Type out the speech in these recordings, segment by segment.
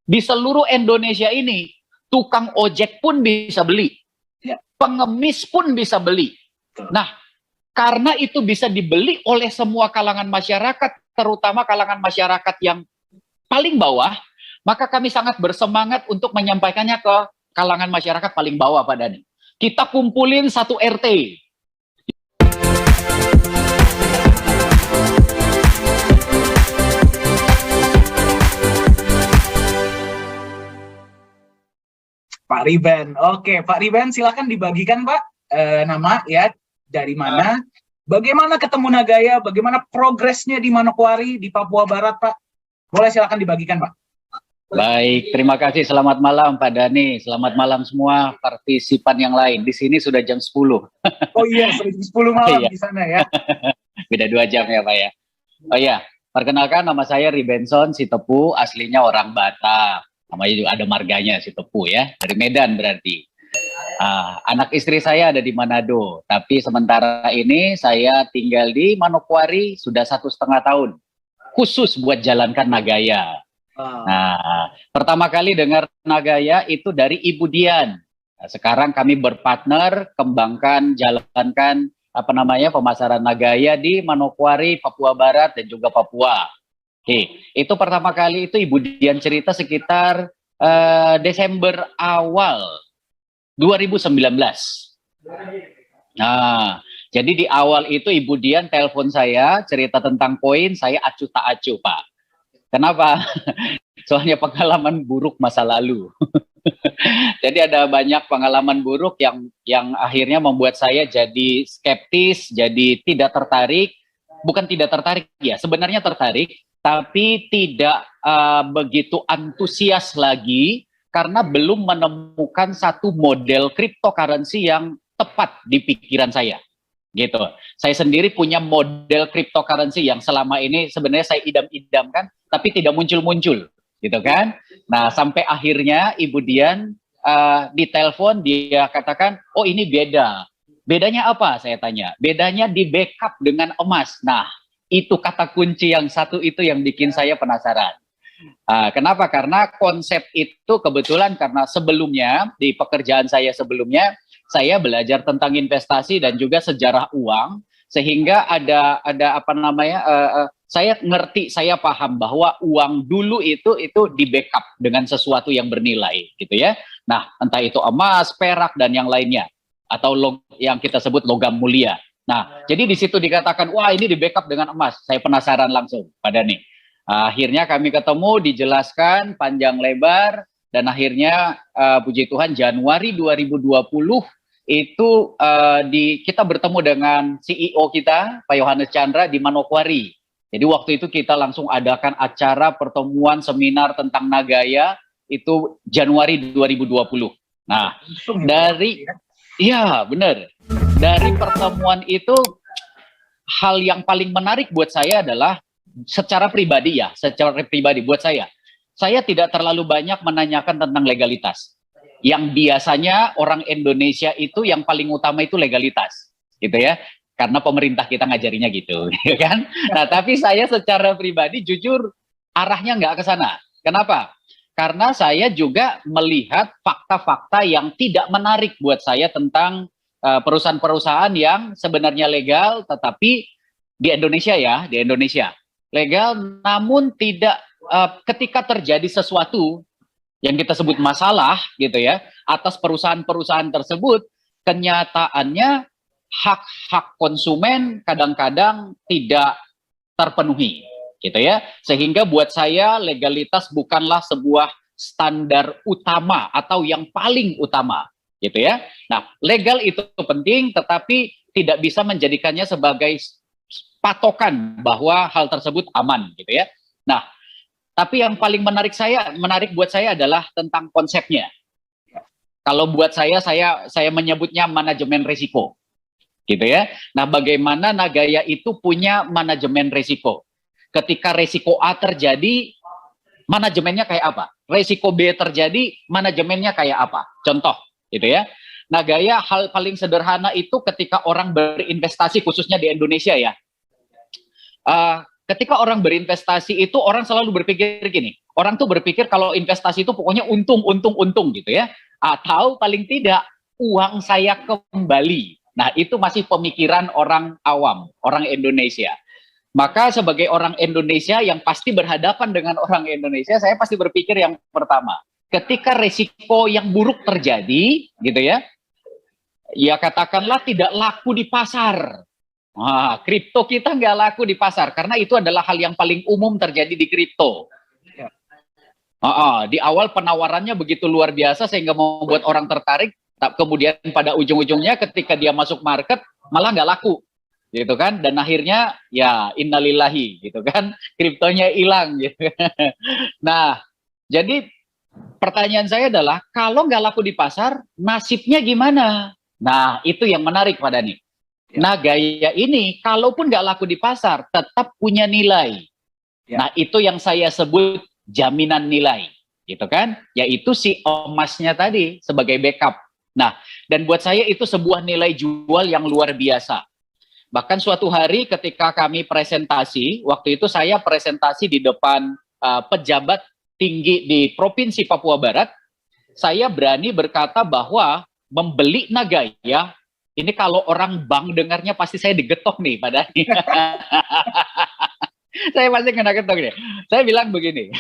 Di seluruh Indonesia ini, tukang ojek pun bisa beli. Pengemis pun bisa beli. Nah, karena itu bisa dibeli oleh semua kalangan masyarakat, terutama kalangan masyarakat yang paling bawah, maka kami sangat bersemangat untuk menyampaikannya ke kalangan masyarakat paling bawah, Pak Dhani. Kita kumpulin satu RT. Pak Riben, oke Pak Riben, silakan dibagikan Pak nama ya, dari mana, bagaimana ketemu Nagaya, bagaimana progresnya di Manokwari di Papua Barat Pak, boleh silakan dibagikan Pak. Baik, terima kasih. Selamat malam Pak Dhani, selamat malam semua partisipan yang lain. Di sini sudah jam 10. Oh iya, sudah jam 10 malam di sana ya. Beda 2 jam ya Pak ya. Oh iya, perkenalkan nama saya Ribenson Sitepu, aslinya orang Batak. Namanya juga ada marganya Sitepu ya, dari Medan berarti. Anak istri saya ada di Manado, tapi sementara ini saya tinggal di Manokwari sudah 1,5 tahun, khusus buat jalankan Nagaya. Nah, pertama kali dengar Nagaya itu dari Ibu Dian. Nah, sekarang kami berpartner kembangkan, jalankan pemasaran Nagaya di Manokwari, Papua Barat dan juga Papua. Oke, itu pertama kali itu Ibu Dian cerita sekitar Desember awal 2019. Nah, jadi di awal itu Ibu Dian telepon saya cerita tentang koin, saya acuh tak acuh Pak. Kenapa? Soalnya pengalaman buruk masa lalu. Jadi ada banyak pengalaman buruk yang akhirnya membuat saya jadi skeptis, jadi tidak tertarik. Bukan tidak tertarik ya, sebenarnya tertarik, tapi tidak begitu antusias lagi karena belum menemukan satu model cryptocurrency yang tepat di pikiran saya. Gitu. Saya sendiri punya model cryptocurrency yang selama ini sebenarnya saya idam-idamkan, tapi tidak muncul-muncul, gitu kan? Nah, sampai akhirnya Ibu Dian ditelepon, dia katakan, oh ini beda. Bedanya apa? Saya tanya. Bedanya di backup dengan emas. Nah, itu kata kunci yang satu itu yang bikin saya penasaran. Kenapa? Karena konsep itu kebetulan karena sebelumnya, di pekerjaan saya sebelumnya, saya belajar tentang investasi dan juga sejarah uang, sehingga ada saya ngerti, saya paham bahwa uang dulu itu di backup dengan sesuatu yang bernilai, gitu ya. Nah, entah itu emas, perak dan yang lainnya, atau yang kita sebut logam mulia. Nah, jadi di situ dikatakan, wah ini di backup dengan emas. Saya penasaran langsung, Pak Dhani. Akhirnya kami ketemu, dijelaskan panjang lebar, dan akhirnya puji Tuhan Januari 2020 itu kita bertemu dengan CEO kita, Pak Yohanes Chandra di Manokwari. Jadi waktu itu kita langsung adakan acara pertemuan seminar tentang Nagaya itu Januari 2020. Nah, iya benar. Dari pertemuan itu hal yang paling menarik buat saya adalah secara pribadi buat saya tidak terlalu banyak menanyakan tentang legalitas. Yang biasanya orang Indonesia itu yang paling utama itu legalitas, gitu ya. Karena pemerintah kita ngajarinya gitu, kan? Nah, tapi saya secara pribadi jujur arahnya nggak ke sana. Kenapa? Karena saya juga melihat fakta-fakta yang tidak menarik buat saya tentang perusahaan-perusahaan yang sebenarnya legal, tetapi di Indonesia ya, di Indonesia legal, namun tidak ketika terjadi sesuatu yang kita sebut masalah, gitu ya, atas perusahaan-perusahaan tersebut, kenyataannya hak-hak konsumen kadang-kadang tidak terpenuhi, gitu ya. Sehingga buat saya legalitas bukanlah sebuah standar utama atau yang paling utama, gitu ya. Nah, legal itu penting, tetapi tidak bisa menjadikannya sebagai patokan bahwa hal tersebut aman, gitu ya. Nah, tapi yang paling menarik buat saya adalah tentang konsepnya. Kalau buat saya menyebutnya manajemen risiko, gitu ya. Nah, bagaimana Nagaya itu punya manajemen risiko. Ketika risiko A terjadi, manajemennya kayak apa? Risiko B terjadi, manajemennya kayak apa? Contoh, gitu ya. Nagaya hal paling sederhana itu ketika orang berinvestasi, khususnya di Indonesia ya. Ketika orang berinvestasi itu orang selalu berpikir gini, Orang tuh berpikir kalau investasi itu pokoknya untung, untung, untung gitu ya. Atau paling tidak uang saya kembali. Nah, itu masih pemikiran orang awam, orang Indonesia. Maka sebagai orang Indonesia yang pasti berhadapan dengan orang Indonesia, saya pasti berpikir yang pertama, ketika resiko yang buruk terjadi, gitu ya, ya katakanlah tidak laku di pasar. Nah, kripto kita nggak laku di pasar, karena itu adalah hal yang paling umum terjadi di kripto. Di awal penawarannya begitu luar biasa sehingga membuat orang tertarik, kemudian pada ujung-ujungnya ketika dia masuk market malah nggak laku, gitu kan? Dan akhirnya ya innalillahi, gitu kan? Kriptonya hilang, gitu. Nah, jadi pertanyaan saya adalah kalau nggak laku di pasar, nasibnya gimana? Nah, itu yang menarik pada nih. Nah, gaya ini kalaupun nggak laku di pasar, tetap punya nilai. Nah, itu yang saya sebut jaminan nilai, gitu kan? Yaitu si emasnya tadi sebagai backup. Nah, dan buat saya itu sebuah nilai jual yang luar biasa. Bahkan suatu hari ketika kami presentasi, waktu itu saya presentasi di depan pejabat tinggi di Provinsi Papua Barat, saya berani berkata bahwa membeli Nagaya, ini kalau orang bank dengarnya pasti saya digetok nih padahal. Saya pasti kena ketok nih. Saya bilang begini,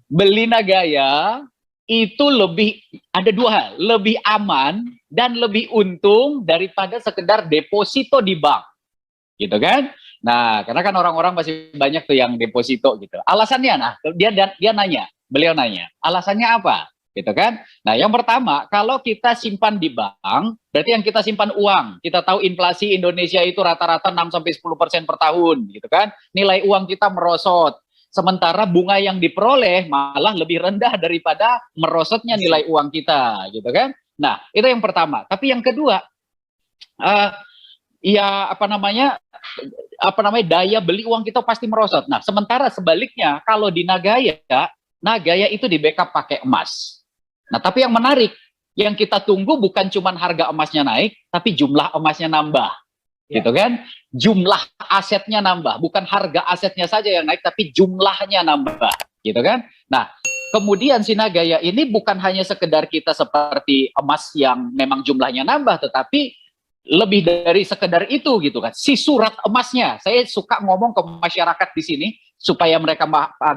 beli Nagaya itu lebih, ada dua hal, lebih aman dan lebih untung daripada sekedar deposito di bank, gitu kan? Nah, karena kan orang-orang masih banyak tuh yang deposito gitu. Alasannya, nah dia nanya, beliau nanya, alasannya apa? Gitu kan? Nah, yang pertama, kalau kita simpan di bank, berarti yang kita simpan uang. Kita tahu inflasi Indonesia itu rata-rata 6-10% per tahun, gitu kan? Nilai uang kita merosot. Sementara bunga yang diperoleh malah lebih rendah daripada merosotnya nilai uang kita, gitu kan? Nah, itu yang pertama. Tapi yang kedua, ya apa namanya daya beli uang kita pasti merosot. Nah, sementara sebaliknya kalau di Nagaya itu di backup pakai emas. Nah, tapi yang menarik, yang kita tunggu bukan cuma harga emasnya naik, tapi jumlah emasnya nambah, gitu kan? Jumlah asetnya nambah, bukan harga asetnya saja yang naik, tapi jumlahnya nambah, gitu kan? Nah, kemudian si Nagaya ini bukan hanya sekedar kita seperti emas yang memang jumlahnya nambah, tetapi lebih dari sekedar itu, gitu kan? Si surat emasnya, saya suka ngomong ke masyarakat di sini supaya mereka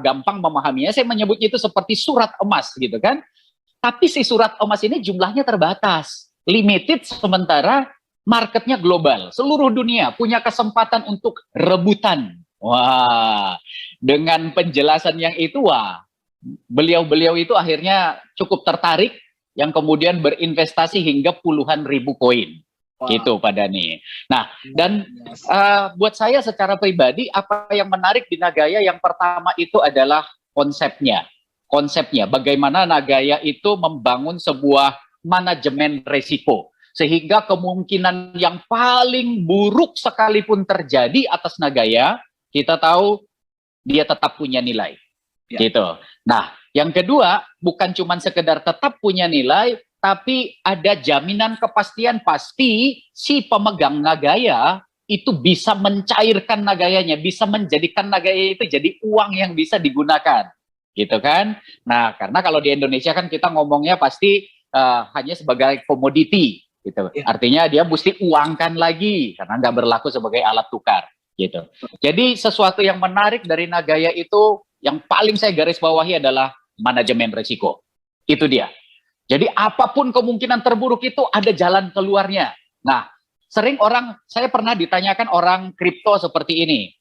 gampang memahaminya. Saya menyebutnya itu seperti surat emas, gitu kan? Tapi si surat emas ini jumlahnya terbatas, limited, sementara marketnya global. Seluruh dunia punya kesempatan untuk rebutan. Wah, dengan penjelasan yang itu, wah, beliau-beliau itu akhirnya cukup tertarik, yang kemudian berinvestasi hingga puluhan ribu koin. Gitu Pak Dhani. Nah, dan buat saya secara pribadi, apa yang menarik di Nagaya yang pertama itu adalah konsepnya. Bagaimana Nagaya itu membangun sebuah manajemen risiko, sehingga kemungkinan yang paling buruk sekalipun terjadi atas Nagaya, kita tahu dia tetap punya nilai, gitu. Nah, yang kedua, bukan cuma sekedar tetap punya nilai, tapi ada jaminan kepastian pasti si pemegang Nagaya itu bisa mencairkan Nagayanya, bisa menjadikan Nagaya itu jadi uang yang bisa digunakan. Gitu kan? Nah, karena kalau di Indonesia kan kita ngomongnya pasti hanya sebagai komoditi, gitu. Artinya dia mesti uangkan lagi karena nggak berlaku sebagai alat tukar, gitu. Jadi sesuatu yang menarik dari Nagaya itu yang paling saya garis bawahi adalah manajemen risiko. Itu dia. Jadi apapun kemungkinan terburuk itu ada jalan keluarnya. Nah, sering saya pernah ditanyakan orang kripto seperti ini.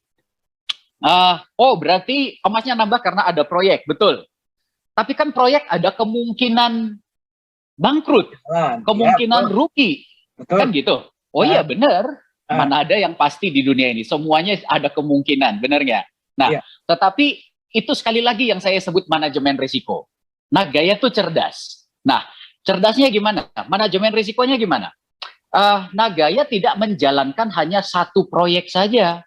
Oh, berarti emasnya nambah karena ada proyek, betul. Tapi kan proyek ada kemungkinan bangkrut, kemungkinan rugi, kan gitu. Oh iya benar, mana ada yang pasti di dunia ini, semuanya ada kemungkinan, benar nggak? Nah, tetapi itu sekali lagi yang saya sebut manajemen risiko. Nagaya tuh cerdas. Nah, cerdasnya gimana? Manajemen risikonya gimana? Nagaya tidak menjalankan hanya satu proyek saja.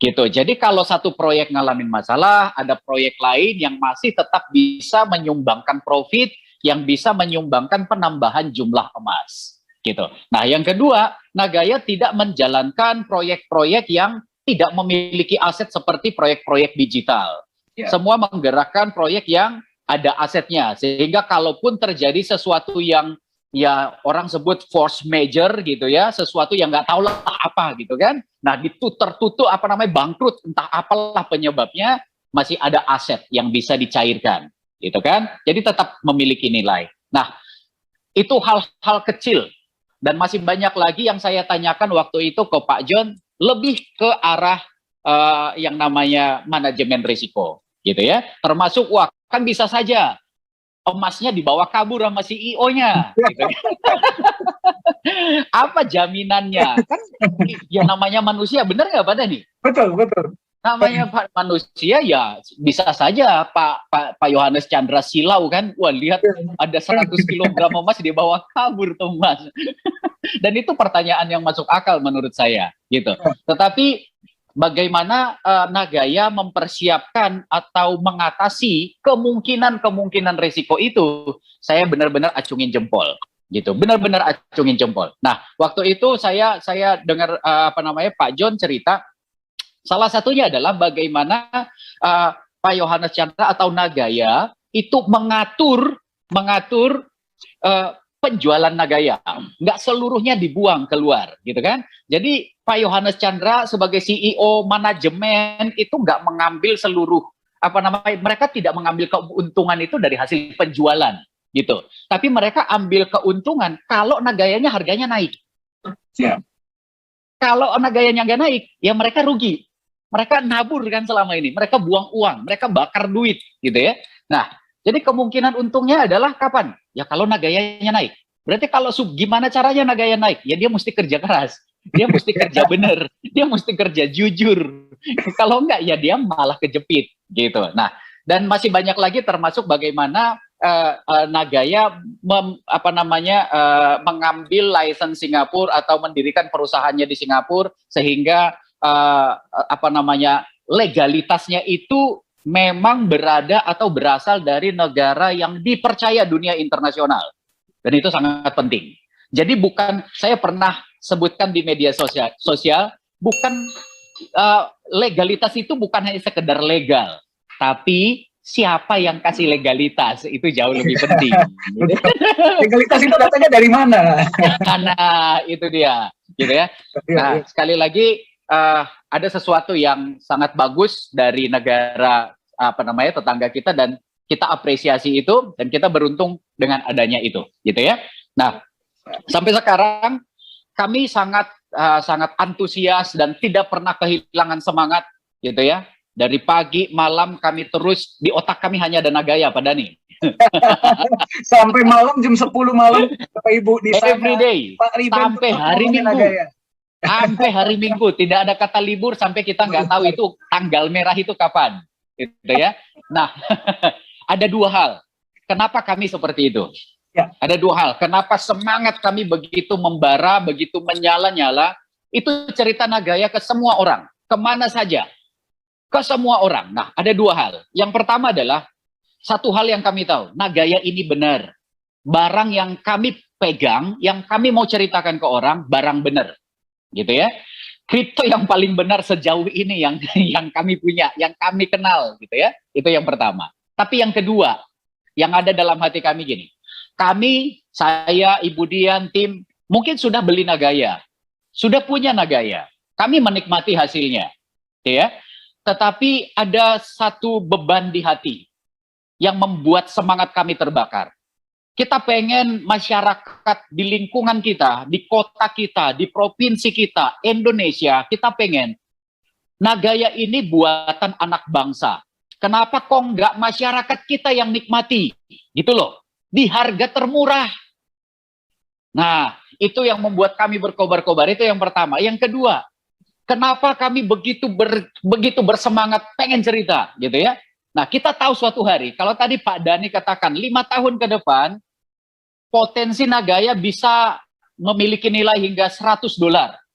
Gitu. Jadi kalau satu proyek ngalamin masalah, ada proyek lain yang masih tetap bisa menyumbangkan profit, yang bisa menyumbangkan penambahan jumlah emas. Gitu. Nah, yang kedua, Nagaya tidak menjalankan proyek-proyek yang tidak memiliki aset seperti proyek-proyek digital. Semua menggerakkan proyek yang ada asetnya, sehingga kalaupun terjadi sesuatu yang ya orang sebut force major gitu ya, sesuatu yang nggak tahu lah apa gitu kan. Nah, tertutup apa namanya bangkrut, entah apalah penyebabnya, masih ada aset yang bisa dicairkan gitu kan. Jadi tetap memiliki nilai. Nah, itu hal-hal kecil dan masih banyak lagi yang saya tanyakan waktu itu ke Pak John, lebih ke arah yang namanya manajemen risiko gitu ya. Termasuk wah kan bisa saja emasnya dibawa kabur sama CEO-nya gitu. Apa jaminannya? Kan ya namanya manusia, benar nggak Pak Dhani? Betul, betul. Namanya manusia ya bisa saja Pak Yohanes Chandra silau kan. Wah, lihat ada 100 kilogram emas dibawa kabur tuh Mas. Dan itu pertanyaan yang masuk akal menurut saya gitu. Tetapi bagaimana Nagaya mempersiapkan atau mengatasi kemungkinan risiko itu, saya benar-benar acungin jempol gitu, benar-benar acungin jempol. Nah, waktu itu saya dengar apa namanya Pak John cerita, salah satunya adalah bagaimana Pak Yohanes Chandra atau Nagaya itu mengatur penjualan Nagaya, nggak seluruhnya dibuang keluar, gitu kan? Jadi Pak Yohanes Chandra sebagai CEO manajemen itu nggak mengambil seluruh apa namanya, mereka tidak mengambil keuntungan itu dari hasil penjualan, gitu. Tapi mereka ambil keuntungan kalau Nagayanya harganya naik. Kalau Nagayanya nggak naik, ya mereka rugi. Mereka nabur kan selama ini, mereka buang uang, mereka bakar duit, gitu ya. Nah, jadi kemungkinan untungnya adalah kapan? Ya kalau Nagayanya naik. Berarti kalau gimana caranya Nagaya naik? Ya dia mesti kerja keras, dia mesti kerja bener, dia mesti kerja jujur. Kalau enggak ya dia malah kejepit gitu. Nah, dan masih banyak lagi termasuk bagaimana Nagaya mengambil license Singapura atau mendirikan perusahaannya di Singapura sehingga legalitasnya itu memang berada atau berasal dari negara yang dipercaya dunia internasional, dan itu sangat penting. Jadi bukan, saya pernah sebutkan di media sosial bukan legalitas itu bukan hanya sekedar legal, tapi siapa yang kasih legalitas itu jauh lebih penting. Legalitas itu datanya dari mana? Karena itu dia, gitu ya. Nah, sekali lagi ada sesuatu yang sangat bagus dari negara tetangga kita, dan kita apresiasi itu, dan kita beruntung dengan adanya itu, gitu ya. Nah, sampai sekarang kami sangat antusias dan tidak pernah kehilangan semangat, gitu ya. Dari pagi malam kami terus, di otak kami hanya ada Nagaya, Pak Dhani. Sampai malam jam 10 malam Bapak Ibu di sana. Every day, Pak Riben sampai hari Minggu. Sampai hari Minggu, tidak ada kata libur sampai kita nggak tahu itu tanggal merah itu kapan, gitu ya. Nah, ada dua hal. Kenapa kami seperti itu? Ya. Ada dua hal. Kenapa semangat kami begitu membara, begitu menyala-nyala? Itu cerita Nagaya ke semua orang, kemana saja, ke semua orang. Nah, ada dua hal. Yang pertama adalah satu hal yang kami tahu, Nagaya ini benar. Barang yang kami pegang, yang kami mau ceritakan ke orang, barang benar. Gitu ya, kripto yang paling benar sejauh ini yang kami punya, yang kami kenal, gitu ya. Itu yang pertama. Tapi yang kedua, yang ada dalam hati kami gini, kami, saya, Ibu Dian, tim, mungkin sudah beli Nagaya, sudah punya Nagaya, kami menikmati hasilnya, gitu ya. Tetapi ada satu beban di hati yang membuat semangat kami terbakar. Kita pengen masyarakat di lingkungan kita, di kota kita, di provinsi kita, Indonesia, kita pengen Nagaya ini buatan anak bangsa. Kenapa kok nggak masyarakat kita yang nikmati? Gitu loh, di harga termurah. Nah, itu yang membuat kami berkobar-kobar, itu yang pertama. Yang kedua, kenapa kami begitu bersemangat pengen cerita, gitu ya. Nah, kita tahu suatu hari, kalau tadi Pak Dhani katakan 5 tahun ke depan, potensi Nagaya bisa memiliki nilai hingga $100.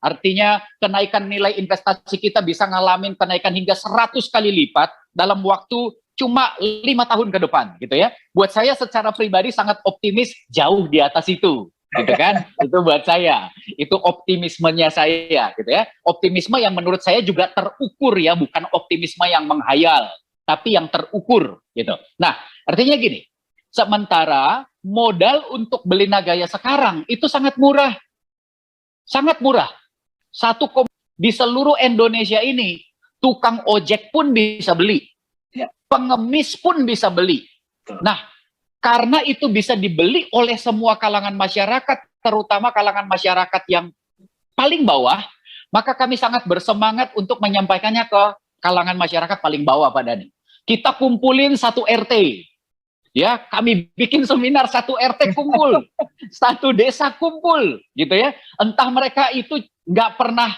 Artinya kenaikan nilai investasi kita bisa ngalamin kenaikan hingga 100 kali lipat dalam waktu cuma 5 tahun ke depan, gitu ya. Buat saya secara pribadi sangat optimis, jauh di atas itu, gitu kan. Itu buat saya, itu optimismenya saya, gitu ya. Optimisme yang menurut saya juga terukur ya, bukan optimisme yang menghayal. tapi yang terukur gitu. Nah, artinya gini, sementara modal untuk beli Nagaya sekarang itu sangat murah. Sangat murah. Di seluruh Indonesia ini, tukang ojek pun bisa beli. Pengemis pun bisa beli. Nah, karena itu bisa dibeli oleh semua kalangan masyarakat, terutama kalangan masyarakat yang paling bawah, maka kami sangat bersemangat untuk menyampaikannya ke kalangan masyarakat paling bawah, Pak Dhani. Kita kumpulin satu RT, ya, kami bikin seminar satu RT kumpul, satu desa kumpul, gitu ya. Entah mereka itu nggak pernah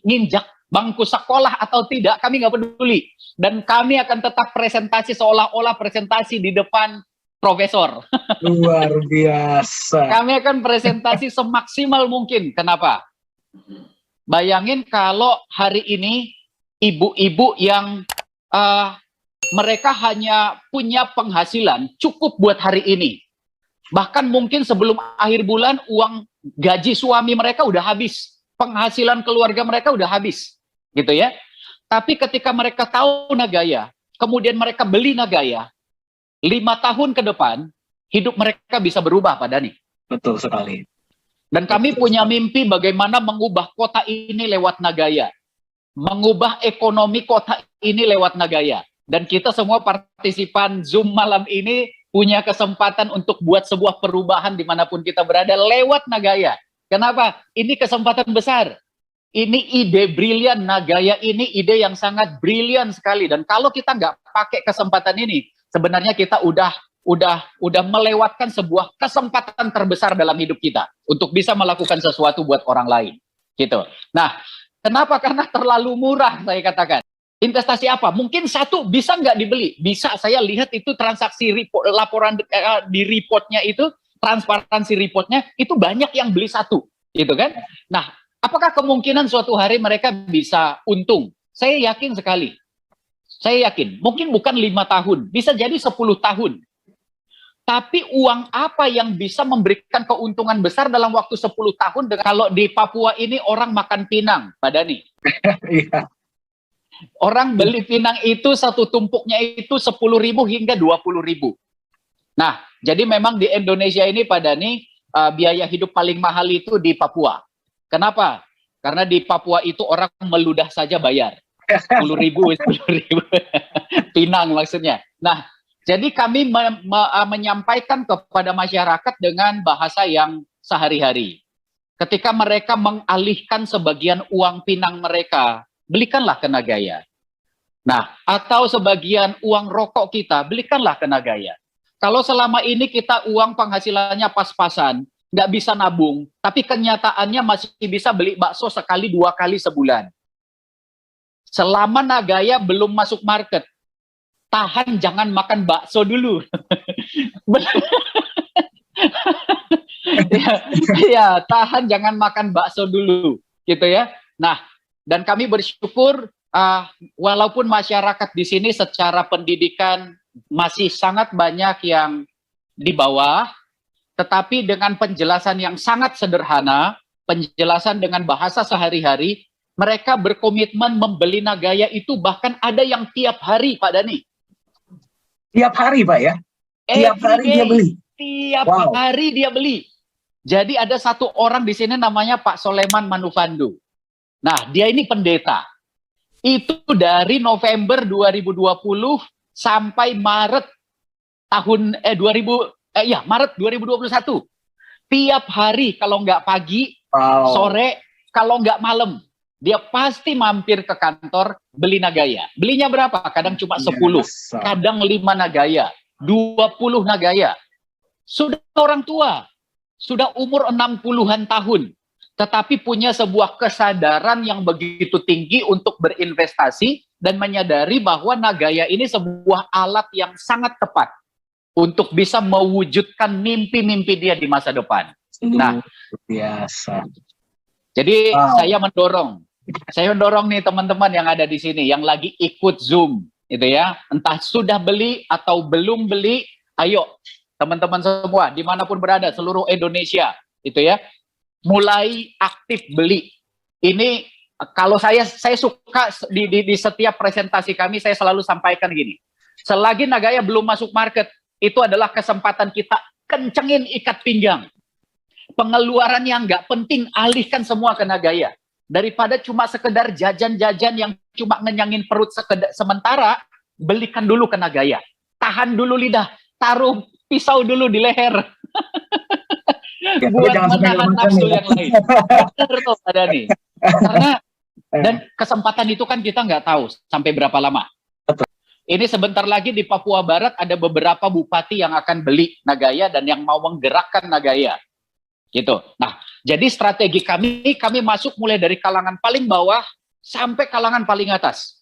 nginjak bangku sekolah atau tidak, kami nggak peduli. Dan kami akan tetap presentasi seolah-olah presentasi di depan profesor. Luar biasa. Kami akan presentasi semaksimal mungkin. Kenapa? Bayangin kalau hari ini ibu-ibu yang mereka hanya punya penghasilan cukup buat hari ini. Bahkan mungkin sebelum akhir bulan uang gaji suami mereka udah habis. Penghasilan keluarga mereka udah habis. Gitu ya. Tapi ketika mereka tahu Nagaya, kemudian mereka beli Nagaya, 5 tahun ke depan, hidup mereka bisa berubah, Pak Dhani. Betul sekali. Dan kami punya mimpi bagaimana mengubah kota ini lewat Nagaya. Mengubah ekonomi kota ini lewat Nagaya. Dan kita semua partisipan Zoom malam ini punya kesempatan untuk buat sebuah perubahan dimanapun kita berada lewat Nagaya. Kenapa? Ini kesempatan besar. Ini ide brilian. Nagaya ini ide yang sangat brilian sekali. Dan kalau kita nggak pakai kesempatan ini, sebenarnya kita udah melewatkan sebuah kesempatan terbesar dalam hidup kita untuk bisa melakukan sesuatu buat orang lain. Gitu. Nah, kenapa? Karena terlalu murah, saya katakan. Investasi apa? Mungkin satu bisa nggak dibeli. Bisa, saya lihat itu transaksi laporan di reportnya itu, transparansi reportnya, itu banyak yang beli satu. Gitu kan? Nah, apakah kemungkinan suatu hari mereka bisa untung? Saya yakin sekali. Saya yakin. Mungkin bukan 5 tahun. Bisa jadi 10 tahun. Tapi uang apa yang bisa memberikan keuntungan besar dalam waktu 10 tahun? Kalau di Papua ini orang makan pinang, Pak Dhani. Iya. Orang beli pinang itu satu tumpuknya itu 10.000 hingga 20.000. Nah, jadi memang di Indonesia ini, Pak Dhani, biaya hidup paling mahal itu di Papua. Kenapa? Karena di Papua itu orang meludah saja bayar. 10.000, 10.000. Pinang maksudnya. Nah, jadi kami menyampaikan kepada masyarakat dengan bahasa yang sehari-hari. Ketika mereka mengalihkan sebagian uang pinang mereka, belikanlah ke Nagaya. Nah, atau sebagian uang rokok kita, belikanlah ke Nagaya. Kalau selama ini kita uang penghasilannya pas-pasan, nggak bisa nabung, tapi kenyataannya masih bisa beli bakso sekali 2 kali sebulan. Selama Nagaya belum masuk market, tahan jangan makan bakso dulu. Ya, tahan jangan makan bakso dulu, gitu ya. Nah, dan kami bersyukur walaupun masyarakat di sini secara pendidikan masih sangat banyak yang di bawah, tetapi dengan penjelasan yang sangat sederhana, penjelasan dengan bahasa sehari-hari, mereka berkomitmen membeli Nagaya itu bahkan ada yang tiap hari, Pak Dhani. Tiap hari, Pak ya? Tiap hari dia beli? Tiap hari dia beli. Jadi ada satu orang di sini namanya Pak Soleman Manufandu. Nah, dia ini pendeta. Itu dari November 2020 sampai Maret Maret 2021. Tiap hari kalau nggak pagi, sore, kalau nggak malam, dia pasti mampir ke kantor beli Nagaya. Belinya berapa? Kadang cuma 10, kadang 5 Nagaya, 20 Nagaya. Sudah orang tua, sudah umur 60-an tahun. Tetapi punya sebuah kesadaran yang begitu tinggi untuk berinvestasi dan menyadari bahwa Nagaya ini sebuah alat yang sangat tepat untuk bisa mewujudkan mimpi-mimpi dia di masa depan. Nah, biasa. Jadi saya mendorong nih teman-teman yang ada di sini, yang lagi ikut Zoom, gitu ya. Entah sudah beli atau belum beli, ayo teman-teman semua, dimanapun berada, seluruh Indonesia, gitu ya. Mulai aktif beli. Ini kalau saya suka di setiap presentasi kami saya selalu sampaikan gini. Selagi Nagaya belum masuk market, itu adalah kesempatan kita kencengin ikat pinggang. Pengeluaran yang nggak penting alihkan semua ke Nagaya. Daripada cuma sekedar jajan-jajan yang cuma ngenyangin perut sementara, belikan dulu ke Nagaya. Tahan dulu lidah, taruh pisau dulu di leher. Ya, buat menahan nafsu yang lain. Benar tuh Pak Dhani. Karena dan kesempatan itu kan kita nggak tahu sampai berapa lama. Betul. Ini sebentar lagi di Papua Barat ada beberapa bupati yang akan beli Nagaya dan yang mau menggerakkan Nagaya. Gitu. Nah, jadi strategi kami masuk mulai dari kalangan paling bawah sampai kalangan paling atas.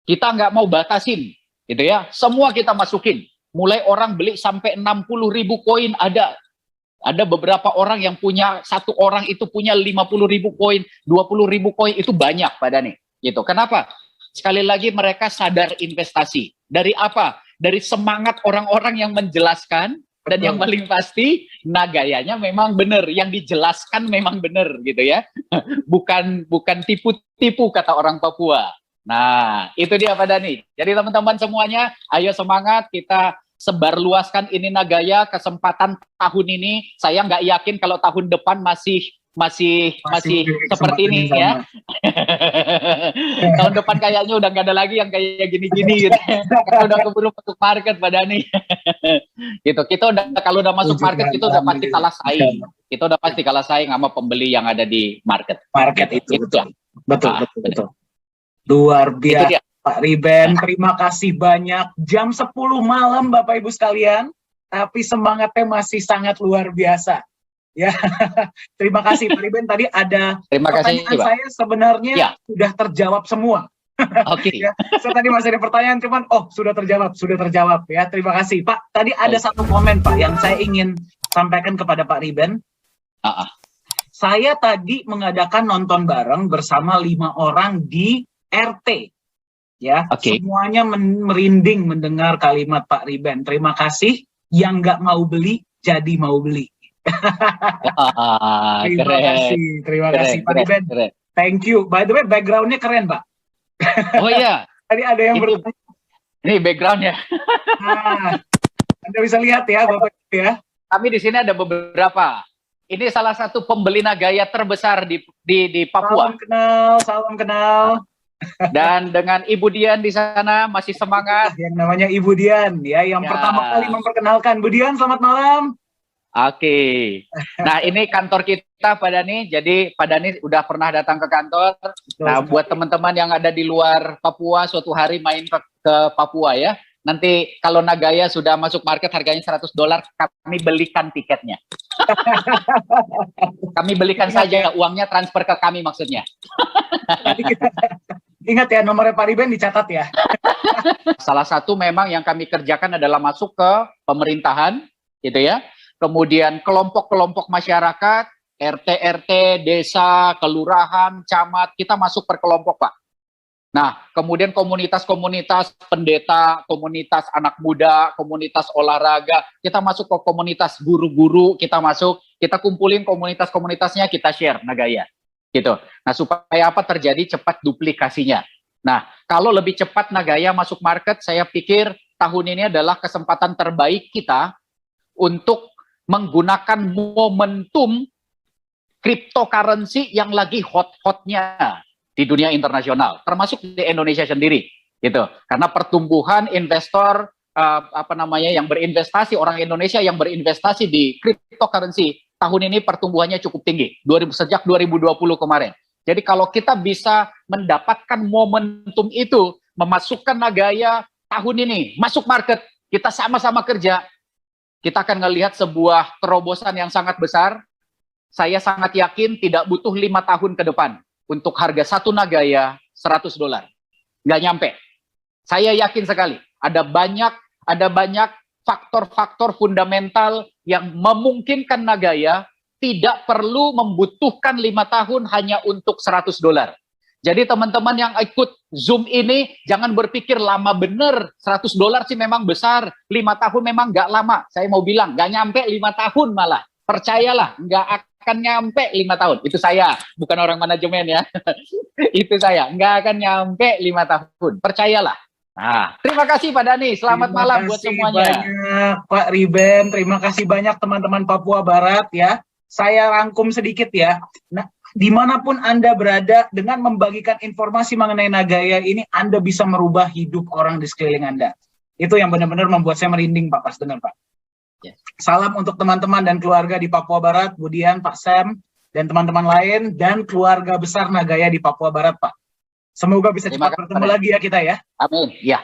Kita nggak mau batasin, gitu ya. Semua kita masukin. Mulai orang beli sampai 60.000 koin ada. Ada beberapa orang yang punya, satu orang itu punya 50.000 koin, 20.000 koin, itu banyak Pak Dhani. Gitu. Kenapa? Sekali lagi mereka sadar investasi. Dari apa? Dari semangat orang-orang yang menjelaskan, dan yang paling pasti Nagayanya memang benar, yang dijelaskan memang benar gitu ya. Bukan tipu-tipu kata orang Papua. Nah, itu dia Pak Dhani. Jadi teman-teman semuanya, ayo semangat, kita sebarluaskan ini Nagaya. Kesempatan tahun ini saya nggak yakin kalau tahun depan masih seperti ini ya. Tahun depan kayaknya udah nggak ada lagi yang kayak gini-gini gitu. Kita udah keburu masuk market Pak Dhani. Gitu. Kita udah kalau udah masuk market kita udah pasti kalah saing. Kita udah pasti kalah saing sama pembeli yang ada di market. Market itu betul. Luar biasa Pak Riben, terima kasih banyak. Jam 10 malam Bapak Ibu sekalian, tapi semangatnya masih sangat luar biasa. Ya, terima kasih Pak Riben. Tadi ada pertanyaan saya sebenarnya sudah terjawab semua. Oke. Ya, saya tadi masih ada pertanyaan, cuman sudah terjawab ya. Terima kasih Pak. Tadi ada satu komen Pak yang saya ingin sampaikan kepada Pak Riben. Saya tadi mengadakan nonton bareng bersama 5 orang di RT. Ya, semuanya merinding mendengar kalimat Pak Riben. Terima kasih. Yang nggak mau beli jadi mau beli. Terima kasih Pak Riben. Thank you. By the way, backgroundnya keren Pak. Oh iya. Tadi ada yang bertanya. Ini backgroundnya. Nah, Anda bisa lihat ya Bapak ya. Kami di sini ada beberapa. Ini salah satu pembeli Nagaya terbesar di Papua. Salam kenal. Dan dengan Ibu Dian di sana masih semangat. Yang namanya Ibu Dian ya, yang pertama kali memperkenalkan. Bu Dian, selamat malam. Oke. Nah, ini kantor kita Pak Dhani. Jadi Pak Dhani udah pernah datang ke kantor. Nah, buat teman-teman yang ada di luar Papua, suatu hari main ke Papua ya. Nanti kalau Nagaya sudah masuk market harganya $100, kami belikan tiketnya. Kami belikan saja, uangnya transfer ke kami maksudnya. Ingat ya, nomornya Pak Riben dicatat ya. Salah satu memang yang kami kerjakan adalah masuk ke pemerintahan, gitu ya. Kemudian kelompok-kelompok masyarakat, RT, desa, kelurahan, camat, kita masuk per kelompok Pak. Nah, kemudian komunitas-komunitas pendeta, komunitas anak muda, komunitas olahraga, kita masuk ke komunitas guru-guru, kita kumpulin komunitas-komunitasnya, kita share Nagaya. Gitu. Nah, supaya apa terjadi cepat duplikasinya. Nah, kalau lebih cepat Nagaya masuk market, saya pikir tahun ini adalah kesempatan terbaik kita untuk menggunakan momentum cryptocurrency yang lagi hot-hotnya di dunia internasional, termasuk di Indonesia sendiri, gitu. Karena pertumbuhan investor yang berinvestasi, orang Indonesia yang berinvestasi di cryptocurrency tahun ini pertumbuhannya cukup tinggi, sejak 2020 kemarin. Jadi kalau kita bisa mendapatkan momentum itu, memasukkan Nagaya tahun ini, masuk market, kita sama-sama kerja, kita akan melihat sebuah terobosan yang sangat besar. Saya sangat yakin tidak butuh 5 tahun ke depan untuk harga satu Nagaya $100. Nggak nyampe. Saya yakin sekali, ada banyak faktor-faktor fundamental yang memungkinkan Nagaya tidak perlu membutuhkan 5 tahun hanya untuk $100. Jadi teman-teman yang ikut Zoom ini jangan berpikir lama bener, $100 sih memang besar, 5 tahun memang nggak lama. Saya mau bilang nggak nyampe 5 tahun malah. Percayalah, nggak akan nyampe 5 tahun. Itu saya, bukan orang manajemen ya. Itu saya, nggak akan nyampe 5 tahun. Percayalah. Nah, terima kasih Pak Dhani. Selamat malam buat semuanya. Terima kasih banyak Pak Riben. Terima kasih banyak teman-teman Papua Barat ya. Saya rangkum sedikit ya. Nah, dimanapun Anda berada, dengan membagikan informasi mengenai Nagaya ini, Anda bisa merubah hidup orang di sekeliling Anda. Itu yang benar-benar membuat saya merinding Pak pas dengar Pak. Ya. Salam untuk teman-teman dan keluarga di Papua Barat, Budian, Pak Sam, dan teman-teman lain, dan keluarga besar Nagaya di Papua Barat Pak. Semoga bisa cepat bertemu lagi ya kita ya. Amin. Ya.